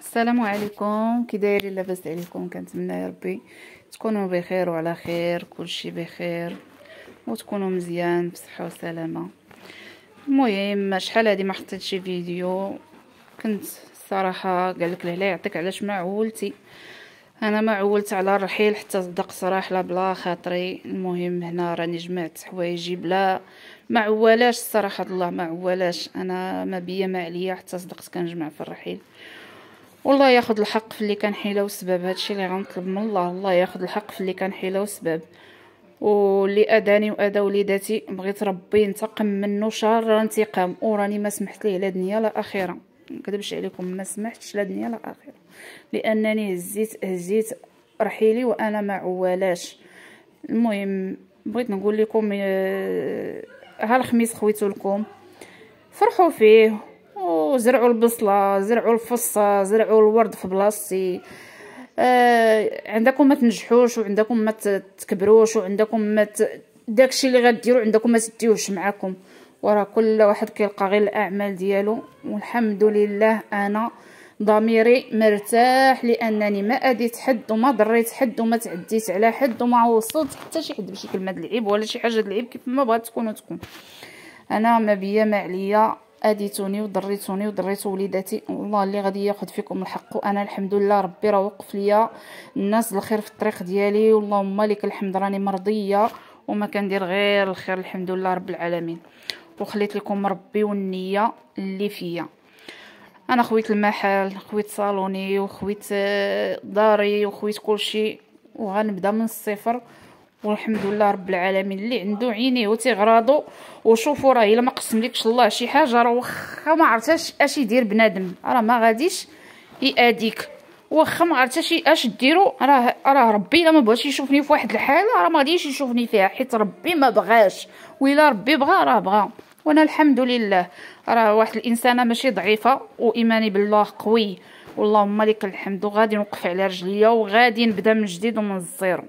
السلام عليكم، كي دايرين؟ لاباس عليكم؟ كنتمنى يا ربي تكونوا بخير وعلى خير، كلشي بخير وتكونوا مزيان بصحه وسلامه. المهم شحال هادي ما حطيت شي فيديو، كنت الصراحه قالك لا يعطيك علاش ما عولتي. انا ما عولت على الرحيل حتى صدق صراحه لا بلا خاطري. المهم هنا راني جمعت حوايجي بلا ما عولاش، الصراحه الله ما عولاش. انا ما بيا ما عليا حتى صدقت كنجمع في الرحيل. والله ياخذ الحق في اللي كان حيله وسبب. هادشي اللي غنطلب من الله، الله ياخذ الحق في اللي كان حيله وسبب. واللي اذاني واذى وليداتي بغيت ربي ينتقم منه شر انتقام، وراني ما سمحت ليه لا دنيا لا اخره. نكذبش عليكم، ما سمحتش لا دنيا لا اخره، لانني هزيت رحيلي وانا ما عوالاش. المهم بغيت نقول لكم ها الخميس خويتو لكم، فرحوا فيه وزرعوا البصله، زرعوا الفصه، زرعوا الورد في بلاصتي. عندكم ما تنجحوش، وعندكم ما تكبروش، وعندكم ما داكشي اللي غديروا عندكم ما تديوش معاكم. وراه كل واحد كيلقى غير الاعمال ديالو. والحمد لله انا ضميري مرتاح، لانني ما اذيت حد وما ضريت حد وما تعديت على حد وما وصلت حتى شي حد بشي كلمه العيب ولا شي حاجه العيب. كيف ما بغات تكون تكون، انا ما بيا ما عليا. اذيتوني وضريتوني وضريتوا وليداتي، والله اللي غادي ياخذ فيكم الحق. وانا الحمد لله ربي راه وقف ليا الناس الخير في الطريق ديالي، واللهم لك الحمد راني مرضيه وما كندير غير الخير الحمد لله رب العالمين. وخليت لكم ربي والنيه اللي فيا. انا خويت المحل، خويت صالوني، وخويت داري، وخويت كلشي، وغنبدا من الصفر. والحمد لله رب العالمين. اللي عنده عينيه وتيغراضو وشوفوا، راه الا ما قسملكش الله شي حاجه، راه واخا ما عرفتش اش يدير بنادم راه ما غاديش ياديك. واخا ما عرفتش اش ديرو، راه ربي الا ما بغاش يشوفني في واحد الحاله راه ما غاديش يشوفني فيها، حيت ربي ما بغاش. وإلا ربي بغى راه بغى. وانا الحمد لله راه واحد الانسانه ماشي ضعيفه، وايماني بالله قوي، واللهم لك الحمد. وغادي نوقف على رجليا وغادي نبدا من جديد ومن الزيرو.